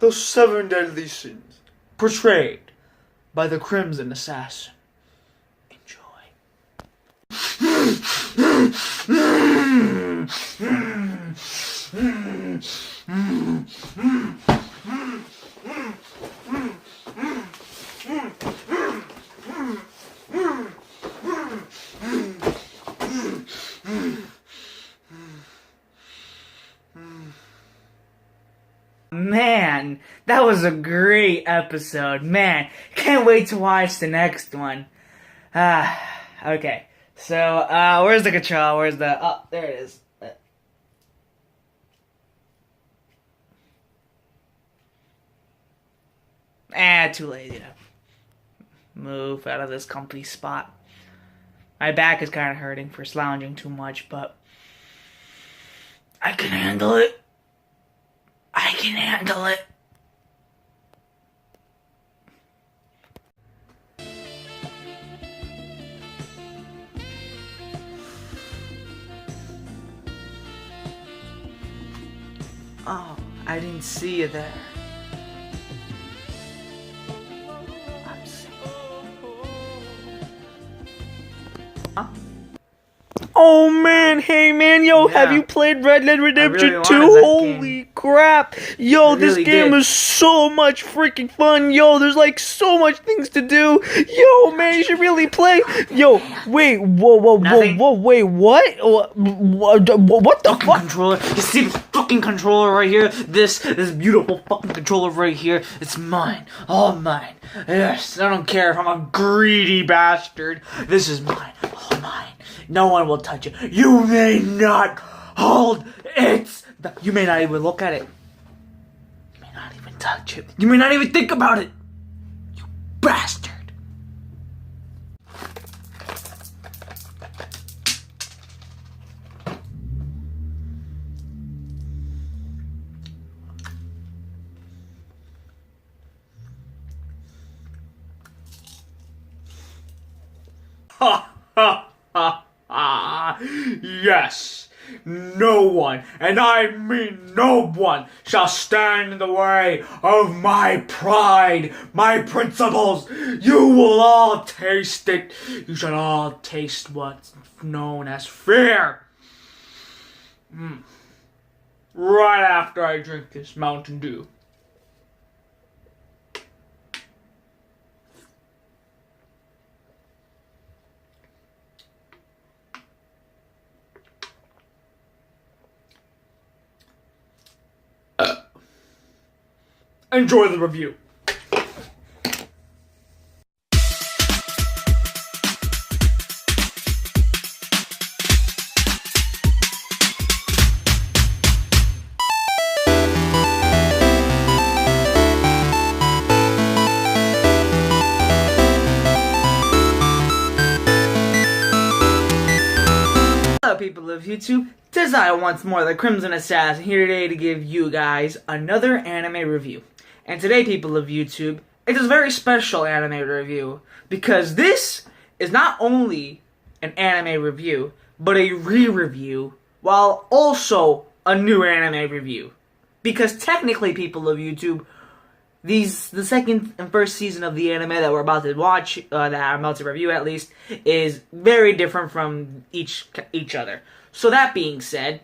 the 7 deadly sins, portrayed by the Crimson Assassin. Enjoy. Man, that was a great episode. Man, can't wait to watch the next one. Okay. So, where's the control? Where's the... Oh, there it is. Too lazy to move out of this comfy spot. My back is kind of hurting for slouching too much, but I can handle it. I can handle it. Oh, I didn't see you there. I'm sick. Huh? Oh man, hey man, yo, Yeah. have you played Red Dead Redemption really 2? wanted that Holy crap. Yo, I this really game did. is so much freaking fun. Yo, there's like so much things to do. Yo, man, you should really play. Yo, wait, whoa, Nothing. wait, what? What the Fucking fuck? controller. You see this fucking controller right here? This beautiful fucking controller right here. It's mine. All mine. Yes, I don't care if I'm a greedy bastard. This is mine. All mine. No one will touch it. You may not hold it. You may not even look at it. You may not even touch it. You may not even think about it. You bastard. Ha ha ha ha! Yes, no one, and I mean no one, shall stand in the way of my pride, my principles. You will all taste it. You shall all taste what's known as fear. Right after I drink this Mountain Dew. Enjoy the review. Hello people of YouTube, tis I once more, the Crimson Assassin, here today to give you guys another anime review. And today, people of YouTube, it is a very special anime review, because this is not only an anime review, but a re-review, while also a new anime review. Because technically, people of YouTube, the second and first season of the anime that we're about to watch, that I'm about to review at least, is very different from each other. So that being said,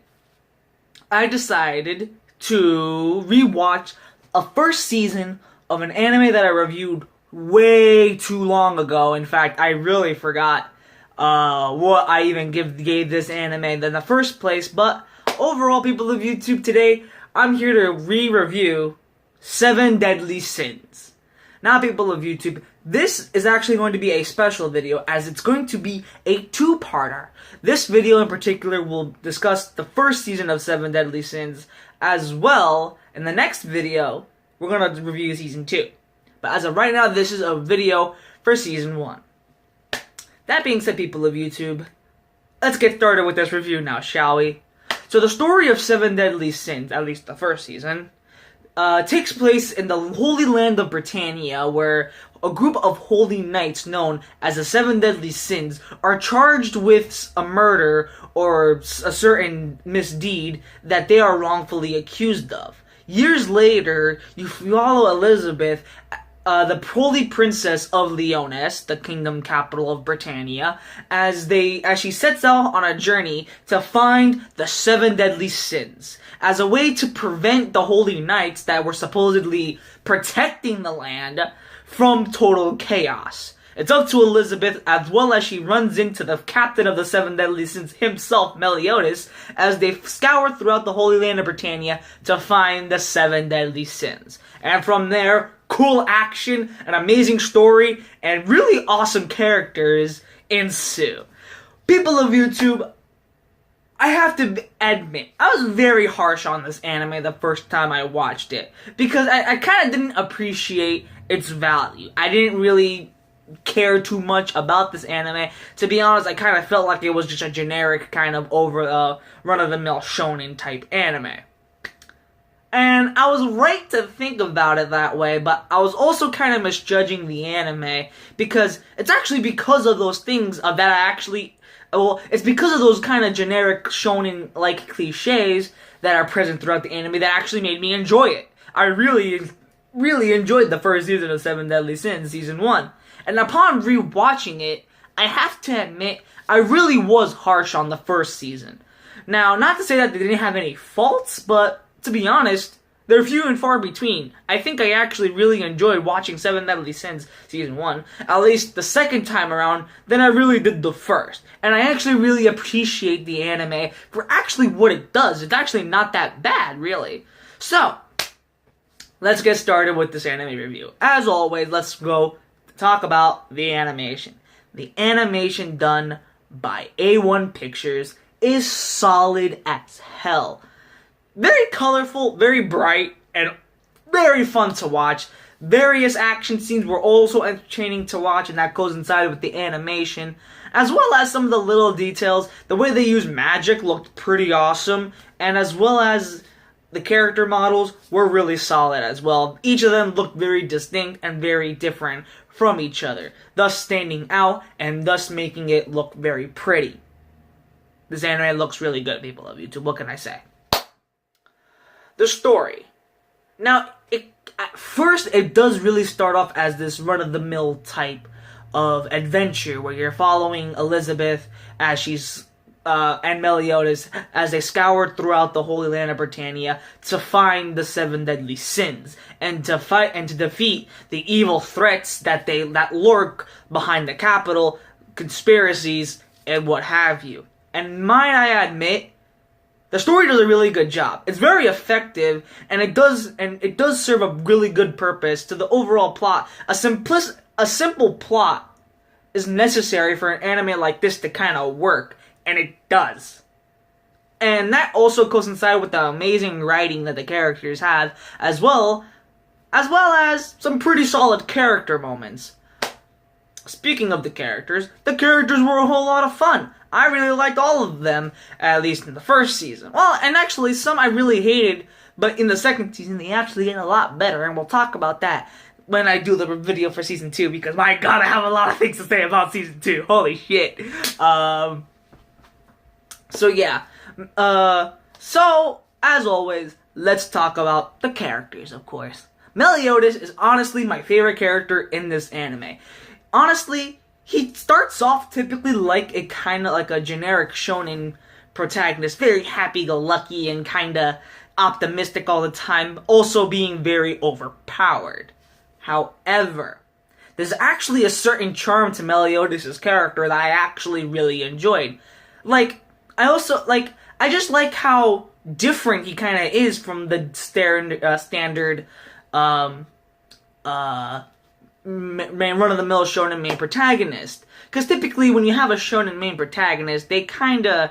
I decided to rewatch a first season of an anime that I reviewed way too long ago. In fact, I really forgot what I even gave this anime in the first place. But overall, people of YouTube, today I'm here to re-review 7 Deadly Sins. Now, people of YouTube, this is actually going to be a special video, as it's going to be a two-parter. This video in particular will discuss the first season of 7 Deadly Sins, as well. In the next video, we're going to review season 2. But as of right now, this is a video for season 1. That being said, people of YouTube, let's get started with this review now, shall we? So the story of 7 Deadly Sins, at least the first season, takes place in the Holy Land of Britannia, where a group of holy knights known as the 7 Deadly Sins are charged with a murder or a certain misdeed that they are wrongfully accused of. years later, you follow Elizabeth, the holy princess of Leonis, the kingdom capital of Britannia, as she sets out on a journey to find the 7 deadly sins, as a way to prevent the holy knights that were supposedly protecting the land from total chaos. It's up to Elizabeth, as well as she runs into the captain of the 7 deadly sins himself, Meliodas, as they scour throughout the Holy Land of Britannia to find the 7 deadly sins. And from there, cool action, an amazing story, and really awesome characters ensue. People of YouTube, I have to admit, I was very harsh on this anime the first time I watched it, because I kind of didn't appreciate its value. I didn't really care too much about this anime. To be honest, I kind of felt like it was just a generic kind of run-of-the-mill shonen type anime. And I was right to think about it that way, but I was also kind of misjudging the anime, because it's actually because of those things that I actually... Well, it's because of those kind of generic shonen-like cliches that are present throughout the anime that actually made me enjoy it. I really enjoyed the first season of 7 Deadly Sins, Season 1. And upon rewatching it, I have to admit, I really was harsh on the first season. Now, not to say that they didn't have any faults, but to be honest, they're few and far between. I think I actually really enjoyed watching 7 Deadly Sins Season 1, at least the second time around, than I really did the first. And I actually really appreciate the anime for actually what it does. It's actually not that bad, really. So, let's get started with this anime review. As always, let's go talk about the animation. The animation done by A1 Pictures is solid as hell. Very colorful, very bright, and very fun to watch. Various action scenes were also entertaining to watch, and that goes inside with the animation, as well as some of the little details. The way they used magic looked pretty awesome, and as well as the character models were really solid as well. Each of them looked very distinct and very different from each other, thus standing out and thus making it look very pretty. This anime looks really good, people of YouTube. What can I say? The story. Now, at first, it does really start off as this run-of-the-mill type of adventure where you're following Elizabeth as she's and Meliodas as they scour throughout the Holy Land of Britannia to find the 7 deadly sins and to fight and to defeat the evil threats that lurk behind the capital, conspiracies, and what have you. And might I admit, the story does a really good job. It's very effective, and it does serve a really good purpose to the overall plot. A simple plot is necessary for an anime like this to kind of work. And it does. And that also coincides with the amazing writing that the characters have, as well as some pretty solid character moments. Speaking of the characters were a whole lot of fun. I really liked all of them, at least in the first season. Well, and actually some I really hated, but in the second season they actually get a lot better, and we'll talk about that when I do the video for Season 2, because my god, I have a lot of things to say about Season 2. Holy shit. So yeah, so as always, let's talk about the characters, of course. Meliodas is honestly my favorite character in this anime. Honestly, he starts off typically like a generic shonen protagonist, very happy-go-lucky and kinda optimistic all the time, also being very overpowered. However, there's actually a certain charm to Meliodas' character that I actually really enjoyed. I just like how different he kind of is from the standard run-of-the-mill shonen main protagonist. Because typically when you have a shonen main protagonist, they kind of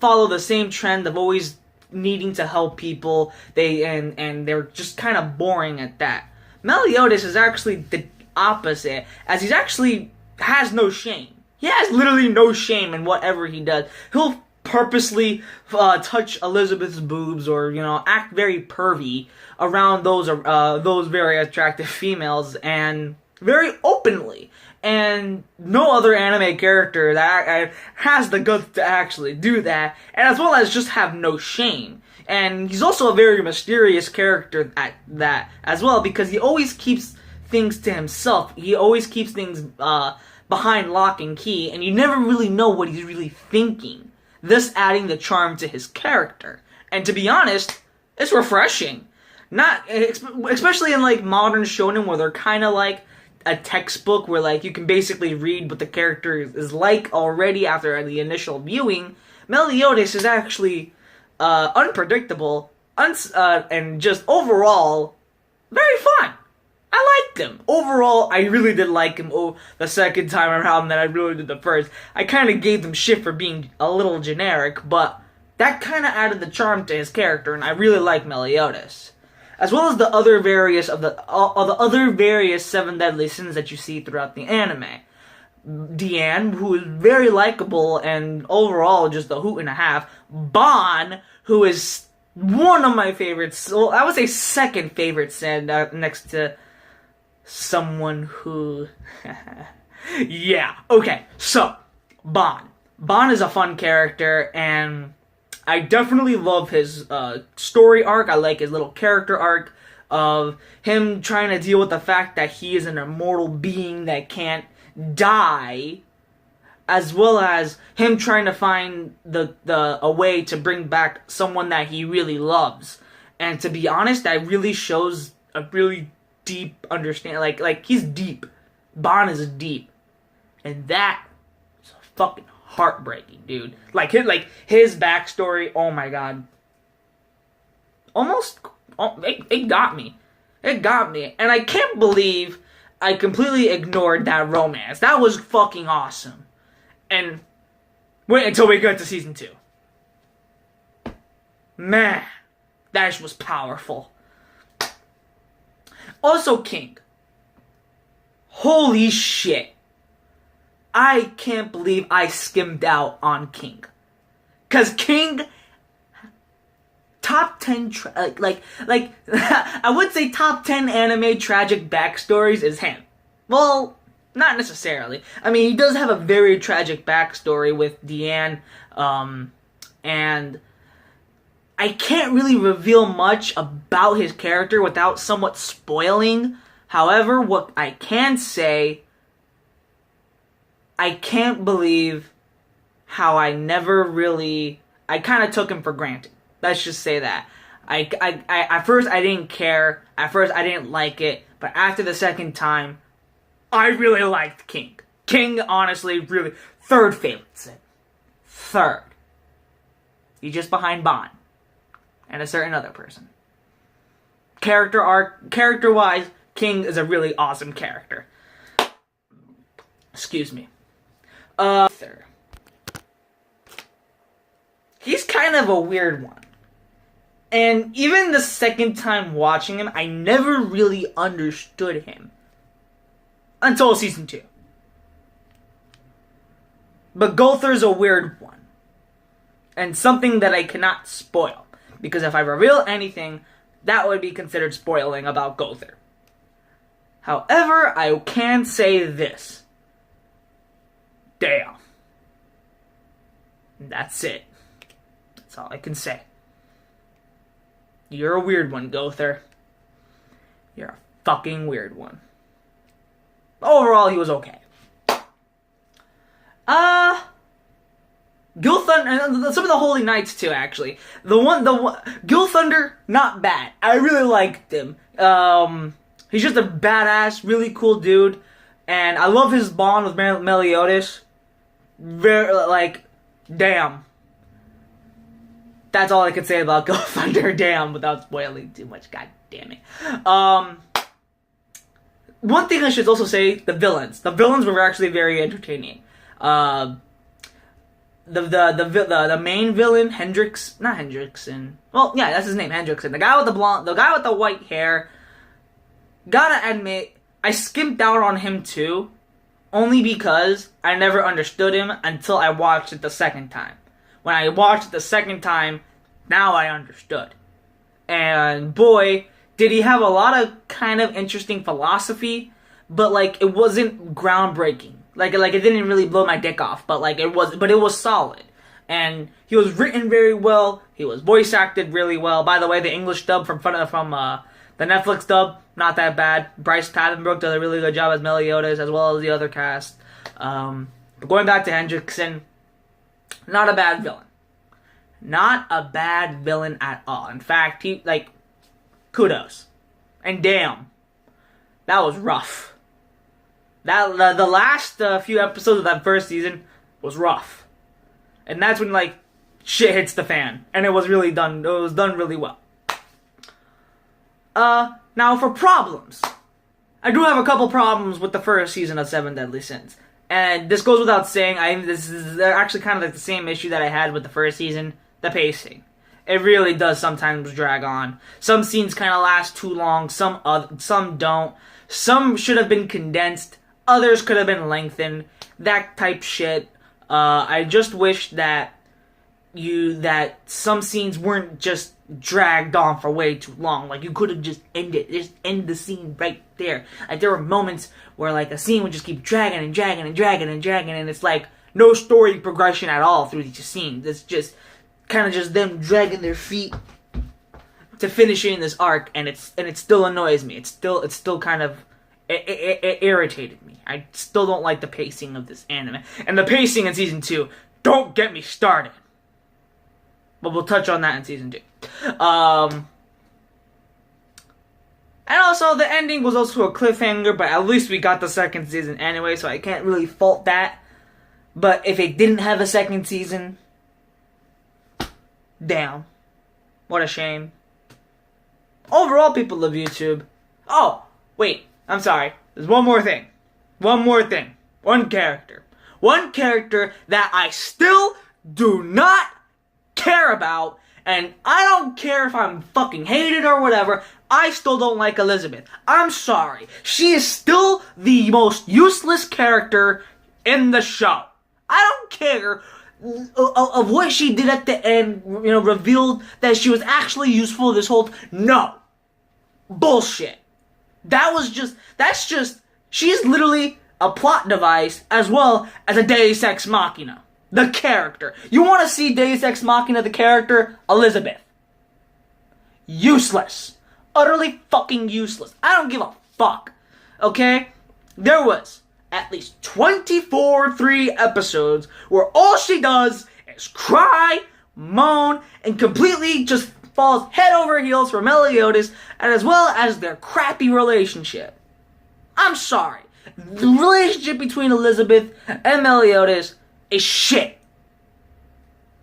follow the same trend of always needing to help people. And they're just kind of boring at that. Meliodas is actually the opposite, as he actually has no shame. He has literally no shame in whatever he does. He'll purposely touch Elizabeth's boobs or, act very pervy around those very attractive females, and very openly. And no other anime character that has the guts to actually do that, and as well as just have no shame. And he's also a very mysterious character at that as well, because he always keeps things to himself. He always keeps things behind lock and key, and you never really know what he's really thinking, thus adding the charm to his character. And to be honest, it's refreshing. Not especially in like modern shonen where they're kind of like a textbook where like you can basically read what the character is like already after the initial viewing. Meliodas is actually unpredictable and just overall very fun. I liked him. Overall, I really did like him the second time around than I really did the first. I kind of gave them shit for being a little generic, but that kind of added the charm to his character, and I really like Meliodas. As well as the other various other various 7 deadly sins that you see throughout the anime. Deanne, who is very likable and overall just a hoot and a half. Bon, who is one of my favorites. Well, I would say second favorite sin next to someone who... yeah, okay, so, Bon. Bon is a fun character, and I definitely love his story arc. I like his little character arc of him trying to deal with the fact that he is an immortal being that can't die, as well as him trying to find a way to bring back someone that he really loves. And to be honest, that really shows a really deep understanding. Like he's deep. Bon is deep, and that is fucking heartbreaking, dude. Like his backstory. Oh my god. It got me. It got me, and I can't believe I completely ignored that romance. That was fucking awesome. And wait until we get to season 2. Man, that was powerful. Also, King. Holy shit. I can't believe I skimmed out on King. 'Cause King, top 10, I would say top 10 anime tragic backstories is him. Well, not necessarily. I mean, he does have a very tragic backstory with Deanne, and I can't really reveal much about his character without somewhat spoiling. However, what I can say, I can't believe how I kind of took him for granted. Let's just say that. At first I didn't care, at first I didn't like it, but after the second time, I really liked King. King, honestly, really, third favorite sin. Third. He's just behind Bon. And a certain other person. Character-wise, King is a really awesome character. Excuse me. Third. He's kind of a weird one. And even the second time watching him, I never really understood him. Until season 2. But Gother's a weird one. And something that I cannot spoil. Because if I reveal anything, that would be considered spoiling about Gother. However, I can say this. Damn. That's it. That's all I can say. You're a weird one, Gother. You're a fucking weird one. Overall, he was okay. Gilthunder, some of the Holy Knights too, actually. Gilthunder, not bad. I really liked him. He's just a badass, really cool dude, and I love his bond with Meliodas. Damn. That's all I could say about Gilthunder, damn, without spoiling too much. God damn it. One thing I should also say, the villains. The villains were actually very entertaining. The main villain, not Hendrickson. Well, yeah, that's his name, Hendrickson. The guy with the white hair. Gotta admit, I skimped out on him too, only because I never understood him until I watched it the second time. When I watched it the second time, now I understood. And boy, did he have a lot of kind of interesting philosophy, but it wasn't groundbreaking. It didn't really blow my dick off, but it was solid. And he was written very well. He was voice acted really well. By the way, the English dub from the Netflix dub, not that bad. Bryce Papenbrook did a really good job as Meliodas, as well as the other cast. But going back to Hendrickson, not a bad villain. Not a bad villain at all. In fact, kudos. And damn, that was rough. The last few episodes of that first season was rough. And that's when, shit hits the fan. And it was really done. It was done really well. Now for problems. I do have a couple problems with the first season of Seven Deadly Sins. And this goes without saying. This is actually kind of the same issue that I had with the first season. The pacing. It really does sometimes drag on. Some scenes kind of last too long. Some don't. Some should have been condensed. Others could have been lengthened. That type shit. I just wish that some scenes weren't just dragged on for way too long. You could have just end the scene right there. There were moments where a scene would just keep dragging and dragging and dragging and dragging, and it's no story progression at all through these scenes. It's just kind of just them dragging their feet to finishing this arc, and it still annoys me. It's still kind of it irritated me. I still don't like the pacing of this anime, and the pacing in season 2. Don't get me started. But we'll touch on that in season 2. And also, the ending was also a cliffhanger, but at least we got the second season anyway, so I can't really fault that. But if it didn't have a second season, damn. What a shame. Overall, people of YouTube. Oh, wait. I'm sorry. There's one more thing. One character. One character that I still do not care about, and I don't care if I'm fucking hated or whatever, I still don't like Elizabeth. I'm sorry. She is still the most useless character in the show. I don't care of what she did at the end, revealed that she was actually useful this whole no. Bullshit. She's literally a plot device as well as a Deus Ex Machina. The character. You want to see Deus Ex Machina, the character? Elizabeth. Useless. Utterly fucking useless. I don't give a fuck. Okay? There was at least 3 episodes where all she does is cry, moan, and completely just falls head over heels for Meliodas, and as well as their crappy relationship. I'm sorry. The relationship between Elizabeth and Meliodas is shit.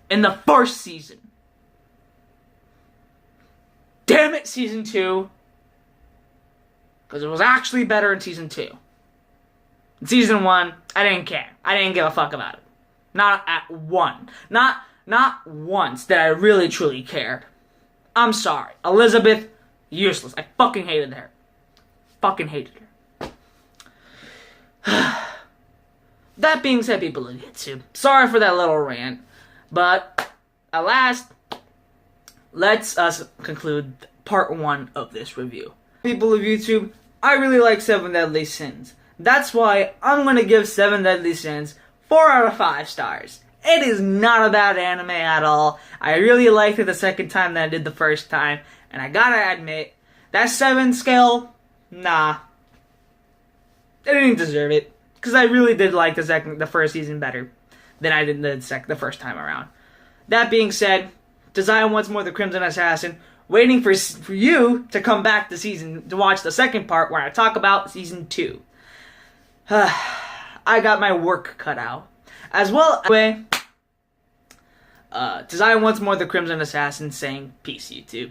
In the first season. Damn it, season 2. Because it was actually better in season 2. In season 1, I didn't care. I didn't give a fuck about it. Not at one. Not once that I really truly cared. I'm sorry. Elizabeth, useless. I fucking hated her. Fucking hated her. That being said, people of YouTube, sorry for that little rant, but at last, let's conclude part 1 of this review. People of YouTube, I really like 7 Deadly Sins. That's why I'm going to give 7 Deadly Sins 4 out of 5 stars. It is not a bad anime at all. I really liked it the second time that I did the first time, and I gotta admit, that 7 scale, nah. I didn't deserve it. Because I really did like the first season better than I did the first time around. That being said, Desire once more the Crimson Assassin, waiting for you to come back to watch the second part where I talk about season 2. I got my work cut out. As well, anyway, Desire once more the Crimson Assassin saying peace, YouTube.